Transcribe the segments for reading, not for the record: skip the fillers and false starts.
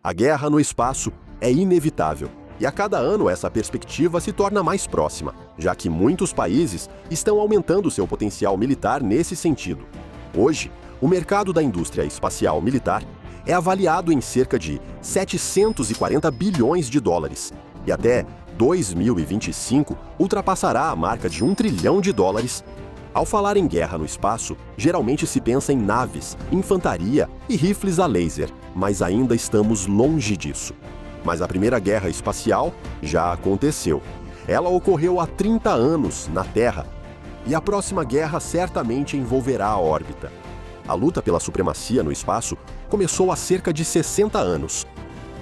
A guerra no espaço é inevitável, e a cada ano essa perspectiva se torna mais próxima, já que muitos países estão aumentando seu potencial militar nesse sentido. Hoje, o mercado da indústria espacial militar é avaliado em cerca de 740 bilhões de dólares, e até 2025 ultrapassará a marca de $1 trilhão. Ao falar em guerra no espaço, geralmente se pensa em naves, infantaria e rifles a laser, mas ainda estamos longe disso. Mas a primeira guerra espacial já aconteceu. Ela ocorreu há 30 anos na Terra, e a próxima guerra certamente envolverá a órbita. A luta pela supremacia no espaço começou há cerca de 60 anos.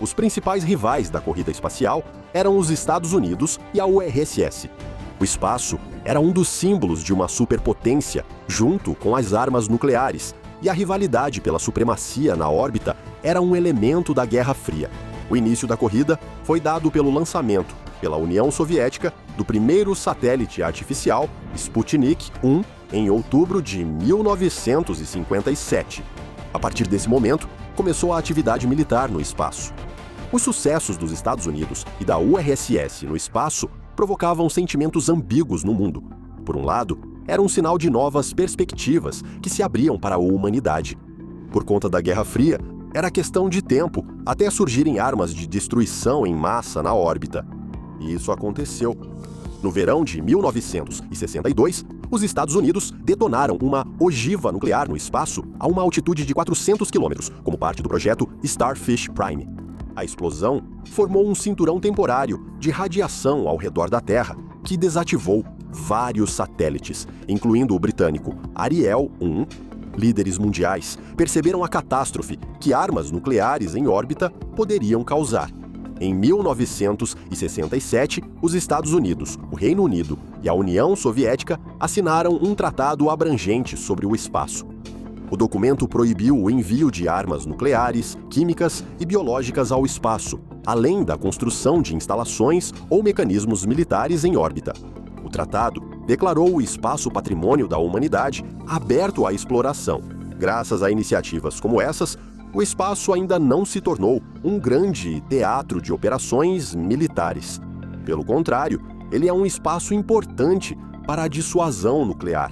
Os principais rivais da corrida espacial eram os Estados Unidos e a URSS. O espaço era um dos símbolos de uma superpotência, junto com as armas nucleares, e a rivalidade pela supremacia na órbita era um elemento da Guerra Fria. O início da corrida foi dado pelo lançamento, pela União Soviética, do primeiro satélite artificial, Sputnik 1, em outubro de 1957. A partir desse momento, começou a atividade militar no espaço. Os sucessos dos Estados Unidos e da URSS no espaço provocavam sentimentos ambíguos no mundo. Por um lado, era um sinal de novas perspectivas que se abriam para a humanidade. Por conta da Guerra Fria, era questão de tempo até surgirem armas de destruição em massa na órbita. E isso aconteceu. No verão de 1962, os Estados Unidos detonaram uma ogiva nuclear no espaço a uma altitude de 400 quilômetros, como parte do projeto Starfish Prime. A explosão formou um cinturão temporário de radiação ao redor da Terra, que desativou vários satélites, incluindo o britânico Ariel 1. Líderes mundiais perceberam a catástrofe que armas nucleares em órbita poderiam causar. Em 1967, os Estados Unidos, o Reino Unido e a União Soviética assinaram um tratado abrangente sobre o espaço. O documento proibiu o envio de armas nucleares, químicas e biológicas ao espaço, além da construção de instalações ou mecanismos militares em órbita. O tratado declarou o espaço patrimônio da humanidade aberto à exploração. Graças a iniciativas como essas, o espaço ainda não se tornou um grande teatro de operações militares. Pelo contrário, ele é um espaço importante para a dissuasão nuclear.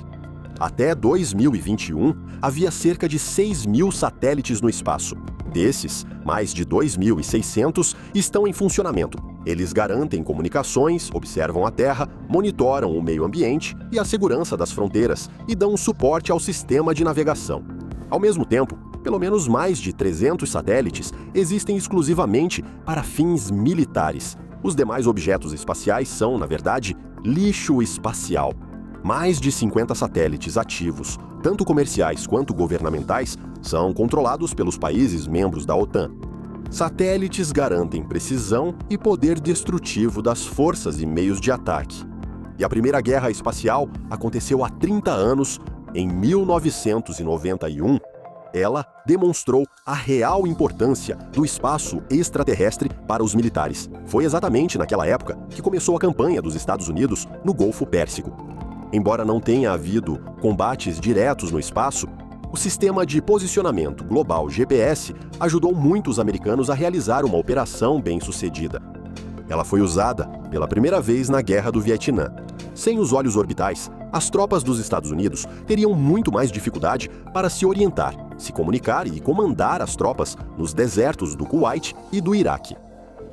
Até 2021, havia cerca de 6.000 satélites no espaço. Desses, mais de 2.600 estão em funcionamento. Eles garantem comunicações, observam a Terra, monitoram o meio ambiente e a segurança das fronteiras e dão suporte ao sistema de navegação. Ao mesmo tempo, pelo menos mais de 300 satélites existem exclusivamente para fins militares. Os demais objetos espaciais são, na verdade, lixo espacial. Mais de 50 satélites ativos, tanto comerciais quanto governamentais, são controlados pelos países membros da OTAN. Satélites garantem precisão e poder destrutivo das forças e meios de ataque. E a primeira guerra espacial aconteceu há 30 anos, em 1991. Ela demonstrou a real importância do espaço extraterrestre para os militares. Foi exatamente naquela época que começou a campanha dos Estados Unidos no Golfo Pérsico. Embora não tenha havido combates diretos no espaço, o sistema de posicionamento global GPS ajudou muitos americanos a realizar uma operação bem-sucedida. Ela foi usada pela primeira vez na Guerra do Vietnã. Sem os olhos orbitais, as tropas dos Estados Unidos teriam muito mais dificuldade para se orientar, se comunicar e comandar as tropas nos desertos do Kuwait e do Iraque.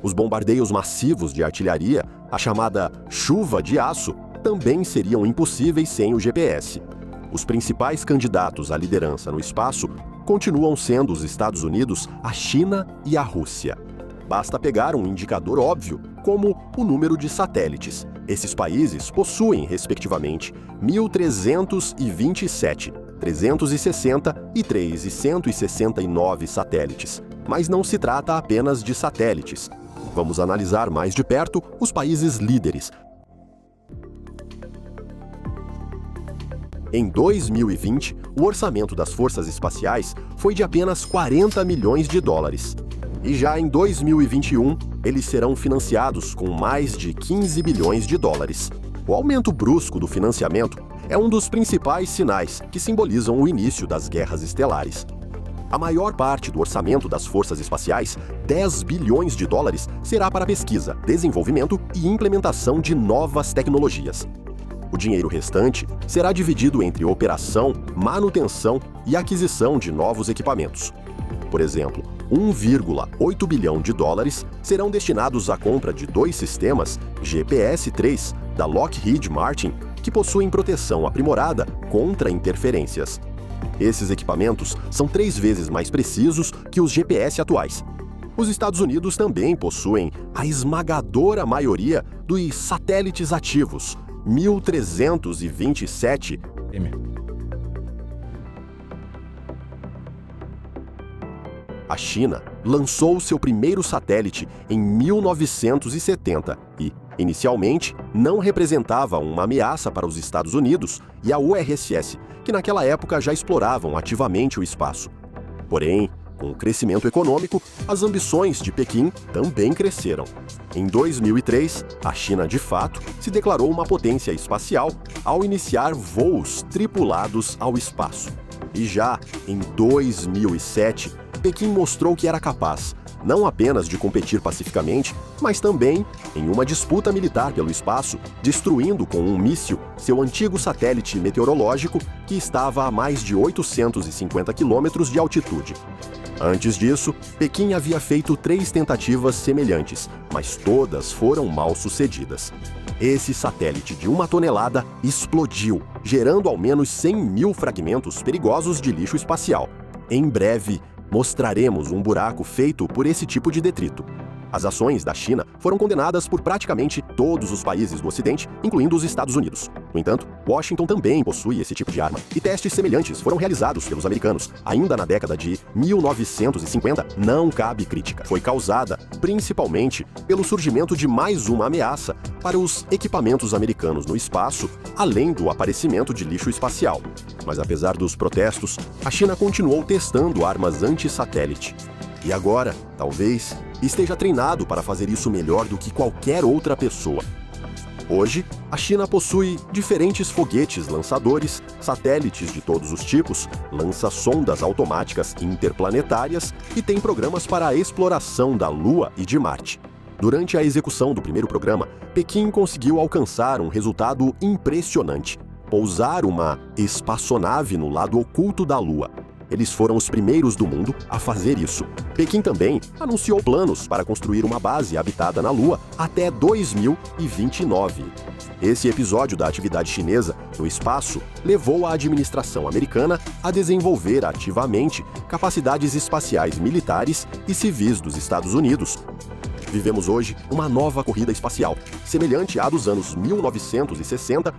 Os bombardeios massivos de artilharia, a chamada chuva de aço, também seriam impossíveis sem o GPS. Os principais candidatos à liderança no espaço continuam sendo os Estados Unidos, a China e a Rússia. Basta pegar um indicador óbvio, como o número de satélites. Esses países possuem, respectivamente, 1.327, 360 e 369 satélites. Mas não se trata apenas de satélites. Vamos analisar mais de perto os países líderes. Em 2020, o orçamento das forças espaciais foi de apenas 40 milhões de dólares. E já em 2021, eles serão financiados com mais de 15 bilhões de dólares. O aumento brusco do financiamento é um dos principais sinais que simbolizam o início das guerras estelares. A maior parte do orçamento das forças espaciais, 10 bilhões de dólares, será para pesquisa, desenvolvimento e implementação de novas tecnologias. O dinheiro restante será dividido entre operação, manutenção e aquisição de novos equipamentos. Por exemplo, 1,8 bilhão de dólares serão destinados à compra de 2 sistemas GPS-3 da Lockheed Martin, que possuem proteção aprimorada contra interferências. Esses equipamentos são 3 vezes mais precisos que os GPS atuais. Os Estados Unidos também possuem a esmagadora maioria dos satélites ativos, 1.327. A China lançou seu primeiro satélite em 1970 e, inicialmente, não representava uma ameaça para os Estados Unidos e a URSS, que naquela época já exploravam ativamente o espaço. Porém, com o crescimento econômico, as ambições de Pequim também cresceram. Em 2003, a China, de fato, se declarou uma potência espacial ao iniciar voos tripulados ao espaço. E já em 2007, Pequim mostrou que era capaz, não apenas de competir pacificamente, mas também em uma disputa militar pelo espaço, destruindo com um míssil seu antigo satélite meteorológico que estava a mais de 850 quilômetros de altitude. Antes disso, Pequim havia feito 3 tentativas semelhantes, mas todas foram mal sucedidas. Esse satélite de 1 tonelada explodiu, gerando ao menos 100 mil fragmentos perigosos de lixo espacial. Em breve, mostraremos um buraco feito por esse tipo de detrito. As ações da China foram condenadas por praticamente todos os países do Ocidente, incluindo os Estados Unidos. No entanto, Washington também possui esse tipo de arma, e testes semelhantes foram realizados pelos americanos. Ainda na década de 1950, não cabe crítica. Foi causada principalmente pelo surgimento de mais uma ameaça para os equipamentos americanos no espaço, além do aparecimento de lixo espacial. Mas apesar dos protestos, a China continuou testando armas anti-satélite. E agora, talvez, esteja treinado para fazer isso melhor do que qualquer outra pessoa. Hoje, a China possui diferentes foguetes lançadores, satélites de todos os tipos, lança sondas automáticas interplanetárias e tem programas para a exploração da Lua e de Marte. Durante a execução do primeiro programa, Pequim conseguiu alcançar um resultado impressionante: pousar uma espaçonave no lado oculto da Lua. Eles foram os primeiros do mundo a fazer isso. Pequim também anunciou planos para construir uma base habitada na Lua até 2029. Esse episódio da atividade chinesa no espaço levou a administração americana a desenvolver ativamente capacidades espaciais militares e civis dos Estados Unidos. Vivemos hoje uma nova corrida espacial, semelhante à dos anos 1960.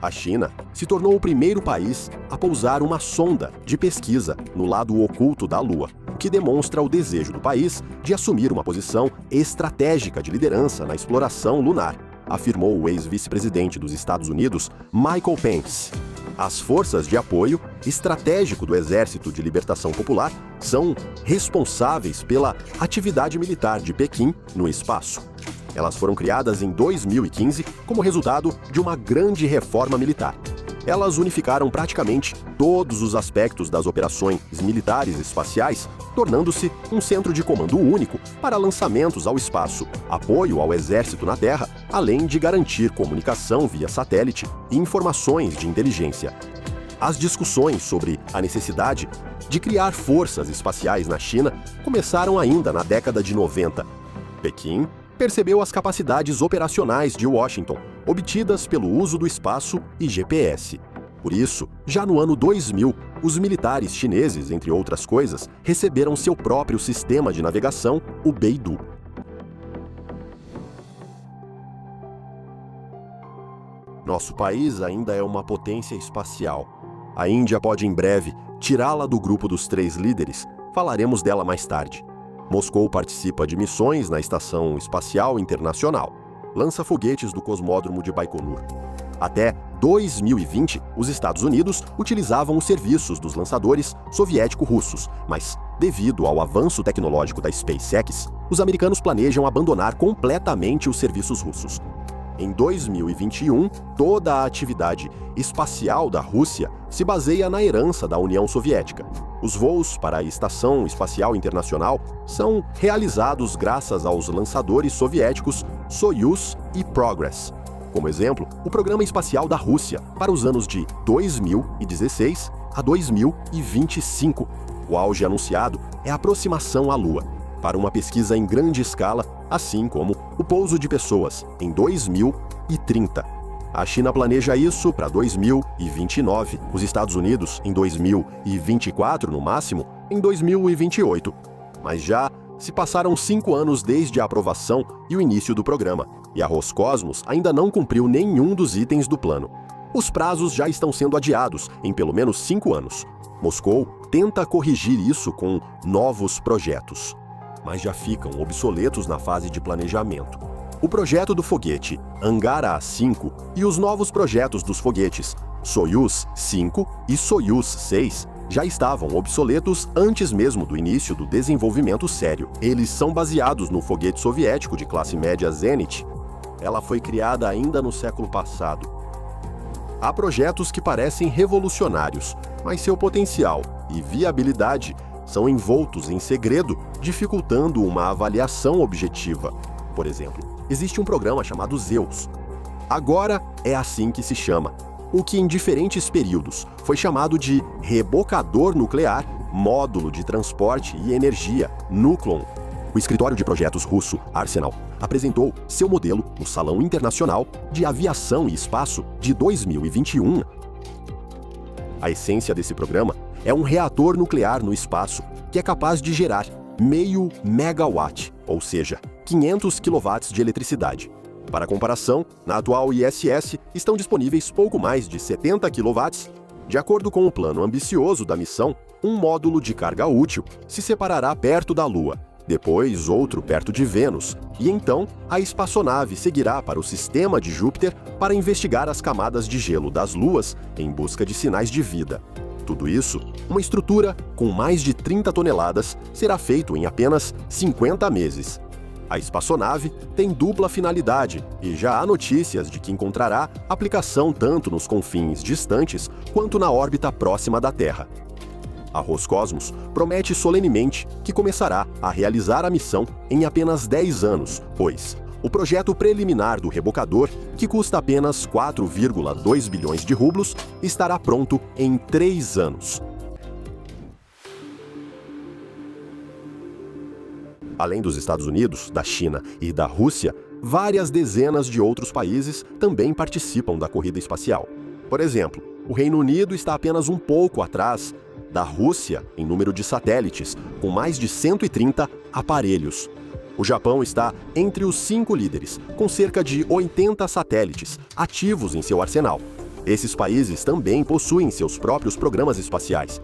A China se tornou o primeiro país a pousar uma sonda de pesquisa no lado oculto da Lua, o que demonstra o desejo do país de assumir uma posição estratégica de liderança na exploração lunar, afirmou o ex-vice-presidente dos Estados Unidos, Michael Pence. As forças de apoio estratégico do Exército de Libertação Popular são responsáveis pela atividade militar de Pequim no espaço. Elas foram criadas em 2015 como resultado de uma grande reforma militar. Elas unificaram praticamente todos os aspectos das operações militares espaciais, tornando-se um centro de comando único para lançamentos ao espaço, apoio ao exército na Terra, além de garantir comunicação via satélite e informações de inteligência. As discussões sobre a necessidade de criar forças espaciais na China começaram ainda na década de 90. Pequim percebeu as capacidades operacionais de Washington, obtidas pelo uso do espaço e GPS. Por isso, já no ano 2000, os militares chineses, entre outras coisas, receberam seu próprio sistema de navegação, o Beidou. Nosso país ainda é uma potência espacial. A Índia pode em breve tirá-la do grupo dos 3 líderes. Falaremos dela mais tarde. Moscou participa de missões na Estação Espacial Internacional. Lança foguetes do Cosmódromo de Baikonur. Até 2020, os Estados Unidos utilizavam os serviços dos lançadores soviético-russos, mas, devido ao avanço tecnológico da SpaceX, os americanos planejam abandonar completamente os serviços russos. Em 2021, toda a atividade espacial da Rússia se baseia na herança da União Soviética. Os voos para a Estação Espacial Internacional são realizados graças aos lançadores soviéticos Soyuz e Progress. Como exemplo, o programa espacial da Rússia para os anos de 2016 a 2025. O auge anunciado é a aproximação à Lua, para uma pesquisa em grande escala, assim como o pouso de pessoas em 2030. A China planeja isso para 2029, os Estados Unidos em 2024, no máximo, em 2028. Mas já se passaram 5 anos desde a aprovação e o início do programa, e a Roscosmos ainda não cumpriu nenhum dos itens do plano. Os prazos já estão sendo adiados em pelo menos 5 anos. Moscou tenta corrigir isso com novos projetos, mas já ficam obsoletos na fase de planejamento. O projeto do foguete Angara 5 e os novos projetos dos foguetes Soyuz 5 e Soyuz 6 já estavam obsoletos antes mesmo do início do desenvolvimento sério. Eles são baseados no foguete soviético de classe média Zenit. Ela foi criada ainda no século passado. Há projetos que parecem revolucionários, mas seu potencial e viabilidade são envoltos em segredo, dificultando uma avaliação objetiva. Por exemplo, existe um programa chamado Zeus. Agora é assim que se chama, o que em diferentes períodos foi chamado de rebocador nuclear, módulo de transporte e energia, Nuklon. O escritório de projetos russo Arsenal apresentou seu modelo no Salão Internacional de Aviação e Espaço de 2021. A essência desse programa é um reator nuclear no espaço que é capaz de gerar 0,5 megawatt, ou seja, 500 kW de eletricidade. Para comparação, na atual ISS estão disponíveis pouco mais de 70 kW. De acordo com o plano ambicioso da missão, um módulo de carga útil se separará perto da Lua, depois outro perto de Vênus, e então a espaçonave seguirá para o sistema de Júpiter para investigar as camadas de gelo das luas em busca de sinais de vida. Tudo isso, uma estrutura com mais de 30 toneladas, será feito em apenas 50 meses. A espaçonave tem dupla finalidade e já há notícias de que encontrará aplicação tanto nos confins distantes quanto na órbita próxima da Terra. A Roscosmos promete solenemente que começará a realizar a missão em apenas 10 anos, pois o projeto preliminar do rebocador, que custa apenas 4,2 bilhões de rublos, estará pronto em 3 anos. Além dos Estados Unidos, da China e da Rússia, várias dezenas de outros países também participam da corrida espacial. Por exemplo, o Reino Unido está apenas um pouco atrás da Rússia em número de satélites, com mais de 130 aparelhos. O Japão está entre os 5 líderes, com cerca de 80 satélites ativos em seu arsenal. Esses países também possuem seus próprios programas espaciais.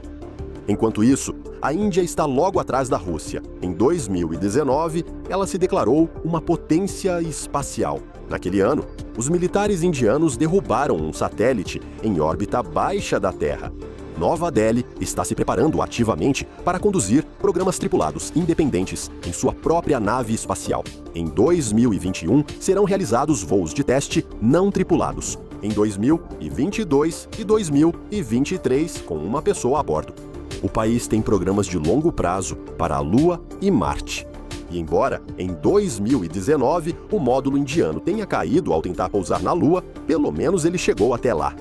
Enquanto isso, a Índia está logo atrás da Rússia. Em 2019, ela se declarou uma potência espacial. Naquele ano, os militares indianos derrubaram um satélite em órbita baixa da Terra. Nova Delhi está se preparando ativamente para conduzir programas tripulados independentes em sua própria nave espacial. Em 2021, serão realizados voos de teste não tripulados. Em 2022 e 2023, com uma pessoa a bordo. O país tem programas de longo prazo para a Lua e Marte. E embora, em 2019, o módulo indiano tenha caído ao tentar pousar na Lua, pelo menos ele chegou até lá.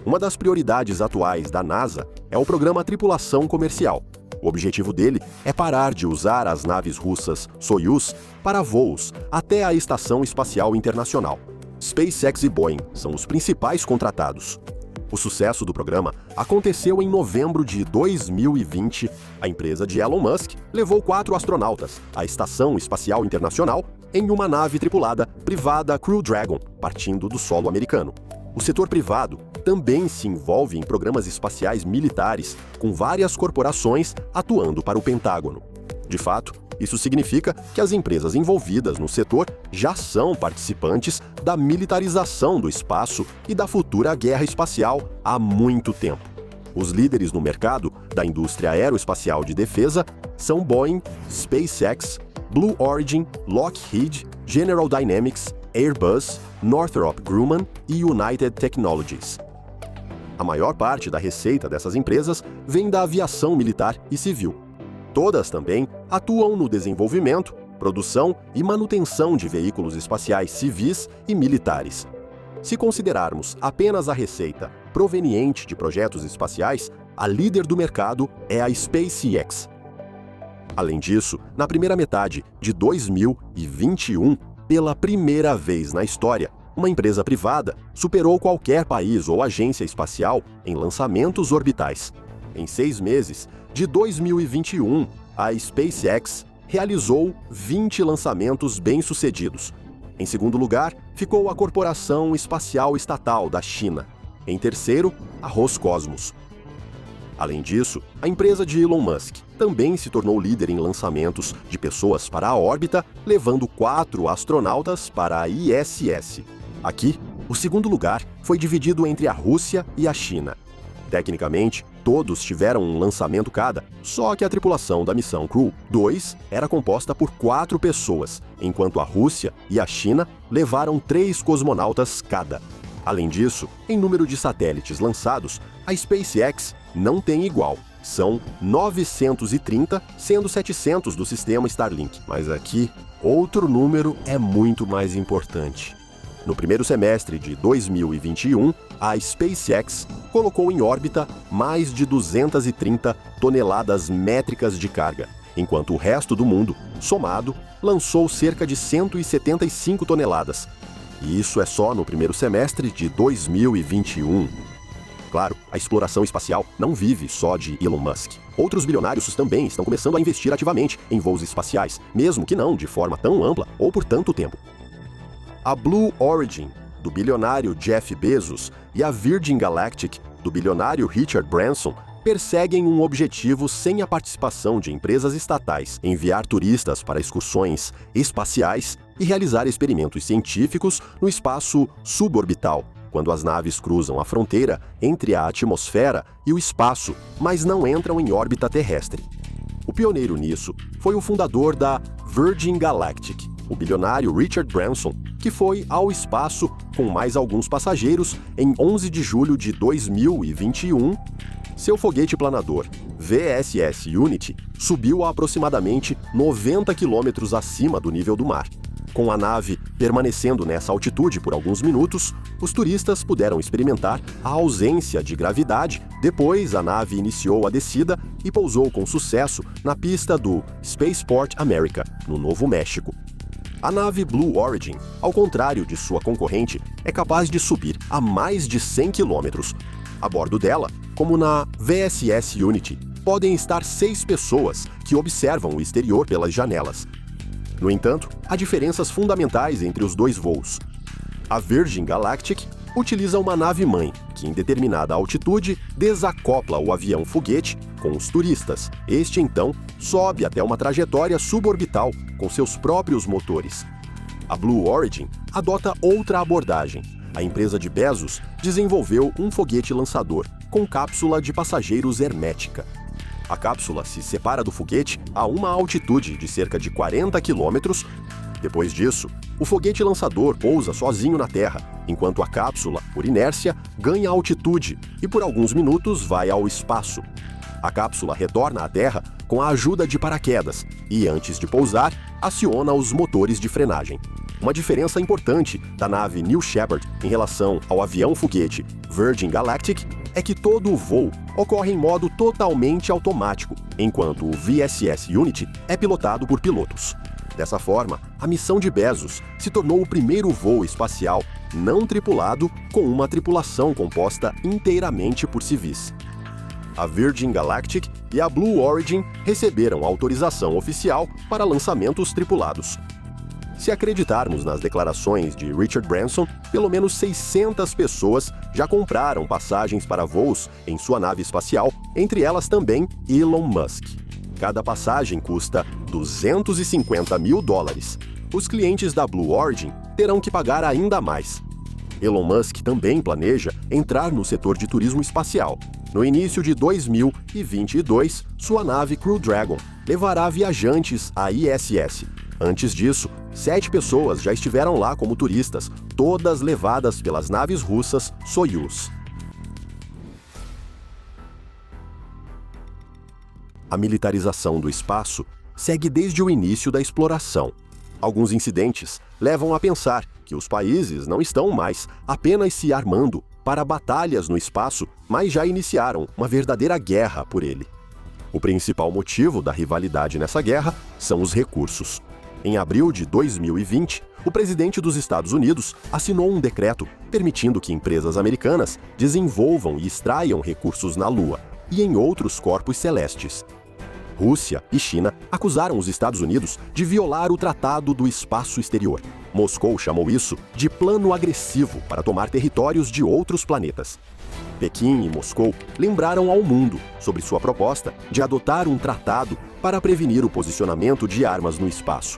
Uma das prioridades atuais da NASA é o programa Tripulação Comercial. O objetivo dele é parar de usar as naves russas Soyuz para voos até a Estação Espacial Internacional. SpaceX e Boeing são os principais contratados. O sucesso do programa aconteceu em novembro de 2020. A empresa de Elon Musk levou 4 astronautas à Estação Espacial Internacional em uma nave tripulada privada Crew Dragon, partindo do solo americano. O setor privado também se envolve em programas espaciais militares, com várias corporações atuando para o Pentágono. De fato, isso significa que as empresas envolvidas no setor já são participantes da militarização do espaço e da futura guerra espacial há muito tempo. Os líderes no mercado da indústria aeroespacial de defesa são Boeing, SpaceX, Blue Origin, Lockheed, General Dynamics, Airbus, Northrop Grumman e United Technologies. A maior parte da receita dessas empresas vem da aviação militar e civil. Todas também atuam no desenvolvimento, produção e manutenção de veículos espaciais civis e militares. Se considerarmos apenas a receita proveniente de projetos espaciais, a líder do mercado é a SpaceX. Além disso, na primeira metade de 2021, pela primeira vez na história, uma empresa privada superou qualquer país ou agência espacial em lançamentos orbitais. Em 6 meses de 2021, a SpaceX realizou 20 lançamentos bem-sucedidos. Em segundo lugar, ficou a Corporação Espacial Estatal da China. Em terceiro, a Roscosmos. Além disso, a empresa de Elon Musk também se tornou líder em lançamentos de pessoas para a órbita, levando 4 astronautas para a ISS. Aqui, o segundo lugar foi dividido entre a Rússia e a China. Tecnicamente, todos tiveram um lançamento cada, só que a tripulação da missão Crew 2 era composta por 4 pessoas, enquanto a Rússia e a China levaram 3 cosmonautas cada. Além disso, em número de satélites lançados, a SpaceX não tem igual. São 930, sendo 700 do sistema Starlink. Mas aqui, outro número é muito mais importante. No primeiro semestre de 2021, a SpaceX colocou em órbita mais de 230 toneladas métricas de carga, enquanto o resto do mundo, somado, lançou cerca de 175 toneladas. E isso é só no primeiro semestre de 2021. Claro, a exploração espacial não vive só de Elon Musk. Outros bilionários também estão começando a investir ativamente em voos espaciais, mesmo que não de forma tão ampla ou por tanto tempo. A Blue Origin, do bilionário Jeff Bezos, e a Virgin Galactic, do bilionário Richard Branson, perseguem um objetivo sem a participação de empresas estatais: enviar turistas para excursões espaciais e realizar experimentos científicos no espaço suborbital, quando as naves cruzam a fronteira entre a atmosfera e o espaço, mas não entram em órbita terrestre. O pioneiro nisso foi o fundador da Virgin Galactic, o bilionário Richard Branson, que foi ao espaço com mais alguns passageiros em 11 de julho de 2021. Seu foguete planador, VSS Unity, subiu a aproximadamente 90 quilômetros acima do nível do mar. Com a nave permanecendo nessa altitude por alguns minutos, os turistas puderam experimentar a ausência de gravidade. Depois, a nave iniciou a descida e pousou com sucesso na pista do Spaceport America, no Novo México. A nave Blue Origin, ao contrário de sua concorrente, é capaz de subir a mais de 100 quilômetros. A bordo dela, como na VSS Unity, podem estar 6 pessoas que observam o exterior pelas janelas. No entanto, há diferenças fundamentais entre os dois voos. A Virgin Galactic utiliza uma nave-mãe, que em determinada altitude desacopla o avião-foguete com os turistas. Este, então, sobe até uma trajetória suborbital com seus próprios motores. A Blue Origin adota outra abordagem. A empresa de Bezos desenvolveu um foguete lançador com cápsula de passageiros hermética. A cápsula se separa do foguete a uma altitude de cerca de 40 quilômetros. Depois disso, o foguete lançador pousa sozinho na Terra, enquanto a cápsula, por inércia, ganha altitude e por alguns minutos vai ao espaço. A cápsula retorna à Terra com a ajuda de paraquedas e, antes de pousar, aciona os motores de frenagem. Uma diferença importante da nave New Shepard em relação ao avião-foguete Virgin Galactic é que todo o voo ocorre em modo totalmente automático, enquanto o VSS Unity é pilotado por pilotos. Dessa forma, a missão de Bezos se tornou o primeiro voo espacial não tripulado com uma tripulação composta inteiramente por civis. A Virgin Galactic e a Blue Origin receberam autorização oficial para lançamentos tripulados. Se acreditarmos nas declarações de Richard Branson, pelo menos 600 pessoas já compraram passagens para voos em sua nave espacial, entre elas também Elon Musk. Cada passagem custa $250 mil. Os clientes da Blue Origin terão que pagar ainda mais. Elon Musk também planeja entrar no setor de turismo espacial. No início de 2022, sua nave Crew Dragon levará viajantes à ISS. Antes disso, 7 pessoas já estiveram lá como turistas, todas levadas pelas naves russas Soyuz. A militarização do espaço segue desde o início da exploração. Alguns incidentes levam a pensar que os países não estão mais apenas se armando para batalhas no espaço, mas já iniciaram uma verdadeira guerra por ele. O principal motivo da rivalidade nessa guerra são os recursos. Em abril de 2020, o presidente dos Estados Unidos assinou um decreto permitindo que empresas americanas desenvolvam e extraiam recursos na Lua e em outros corpos celestes. Rússia e China acusaram os Estados Unidos de violar o Tratado do Espaço Exterior. Moscou chamou isso de plano agressivo para tomar territórios de outros planetas. Pequim e Moscou lembraram ao mundo sobre sua proposta de adotar um tratado para prevenir o posicionamento de armas no espaço.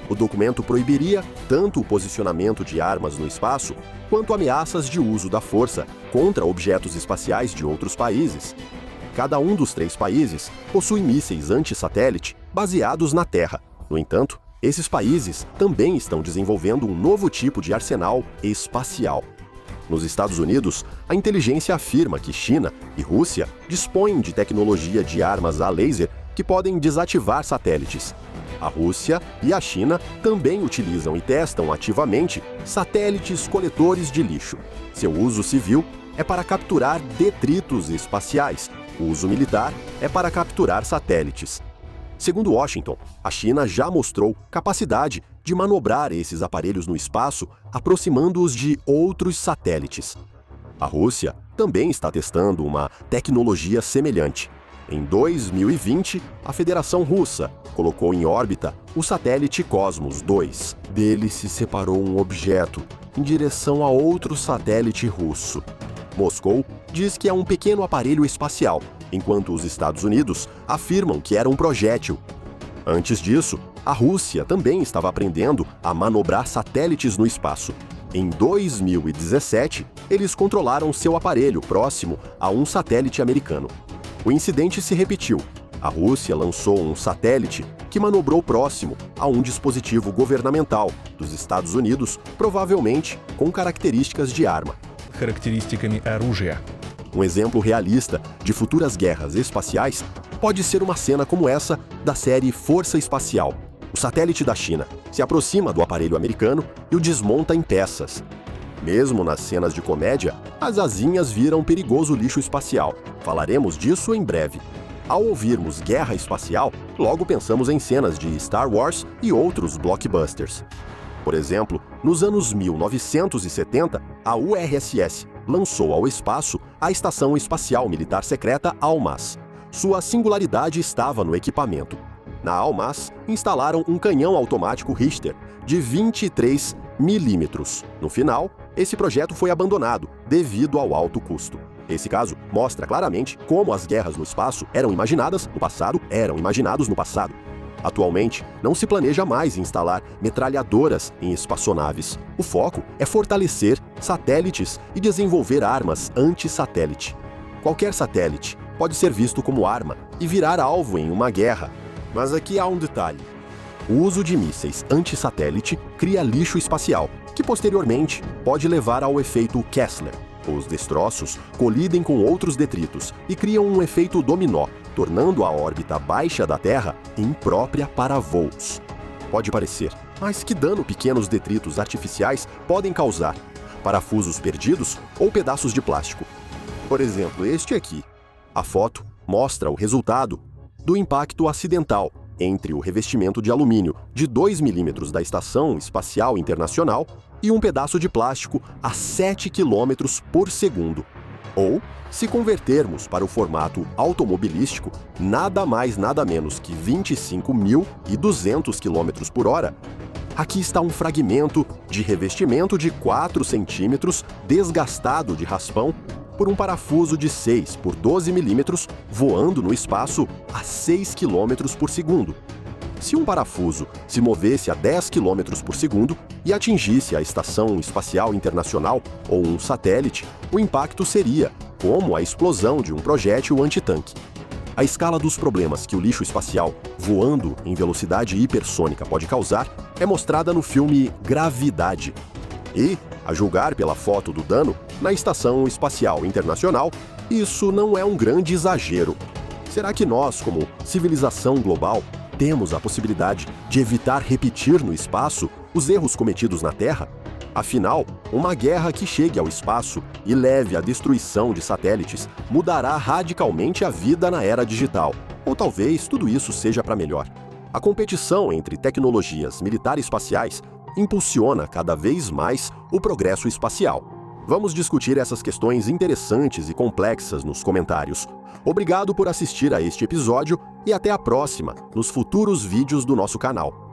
O documento proibiria tanto o posicionamento de armas no espaço quanto ameaças de uso da força contra objetos espaciais de outros países. Cada um dos 3 países possui mísseis anti-satélite baseados na Terra. No entanto, esses países também estão desenvolvendo um novo tipo de arsenal espacial. Nos Estados Unidos, a inteligência afirma que China e Rússia dispõem de tecnologia de armas a laser que podem desativar satélites. A Rússia e a China também utilizam e testam ativamente satélites coletores de lixo. Seu uso civil é para capturar detritos espaciais. O uso militar é para capturar satélites. Segundo Washington, a China já mostrou capacidade de manobrar esses aparelhos no espaço, aproximando-os de outros satélites. A Rússia também está testando uma tecnologia semelhante. Em 2020, a Federação Russa colocou em órbita o satélite Cosmos 2. Dele se separou um objeto em direção a outro satélite russo. Moscou diz que é um pequeno aparelho espacial, enquanto os Estados Unidos afirmam que era um projétil. Antes disso, a Rússia também estava aprendendo a manobrar satélites no espaço. Em 2017, eles controlaram seu aparelho próximo a um satélite americano. O incidente se repetiu. A Rússia lançou um satélite que manobrou próximo a um dispositivo governamental dos Estados Unidos, provavelmente com características de arma. Um exemplo realista de futuras guerras espaciais pode ser uma cena como essa da série Força Espacial. O satélite da China se aproxima do aparelho americano e o desmonta em peças. Mesmo nas cenas de comédia, as asinhas viram perigoso lixo espacial. Falaremos disso em breve. Ao ouvirmos guerra espacial, logo pensamos em cenas de Star Wars e outros blockbusters. Por exemplo, nos anos 1970, a URSS lançou ao espaço a Estação Espacial Militar Secreta Almaz. Sua singularidade estava no equipamento. Na Almaz, instalaram um canhão automático Richter de 23 milímetros. No final, esse projeto foi abandonado devido ao alto custo. Esse caso mostra claramente como as guerras no espaço eram imaginados no passado. Atualmente, não se planeja mais instalar metralhadoras em espaçonaves. O foco é fortalecer satélites e desenvolver armas anti-satélite. Qualquer satélite pode ser visto como arma e virar alvo em uma guerra. Mas aqui há um detalhe. O uso de mísseis anti-satélite cria lixo espacial, que posteriormente pode levar ao efeito Kessler. Os destroços colidem com outros detritos e criam um efeito dominó, tornando a órbita baixa da Terra imprópria para voos. Pode parecer, mas que dano pequenos detritos artificiais podem causar? Parafusos perdidos ou pedaços de plástico? Por exemplo, este aqui. A foto mostra o resultado do impacto acidental entre o revestimento de alumínio de 2 milímetros da Estação Espacial Internacional e um pedaço de plástico a 7 km por segundo. Ou, se convertermos para o formato automobilístico, nada mais nada menos que 25.200 km por hora. Aqui está um fragmento de revestimento de 4 centímetros desgastado de raspão por um parafuso de 6 por 12 milímetros voando no espaço a 6 km por segundo. Se um parafuso se movesse a 10 km por segundo e atingisse a Estação Espacial Internacional ou um satélite, o impacto seria como a explosão de um projétil antitanque. A escala dos problemas que o lixo espacial, voando em velocidade hipersônica, pode causar é mostrada no filme Gravidade. E, a julgar pela foto do dano, na Estação Espacial Internacional, isso não é um grande exagero. Será que nós, como civilização global, temos a possibilidade de evitar repetir no espaço os erros cometidos na Terra? Afinal, uma guerra que chegue ao espaço e leve à destruição de satélites mudará radicalmente a vida na era digital. Ou talvez tudo isso seja para melhor. A competição entre tecnologias militar-espaciais impulsiona cada vez mais o progresso espacial. Vamos discutir essas questões interessantes e complexas nos comentários. Obrigado por assistir a este episódio e até a próxima, nos futuros vídeos do nosso canal.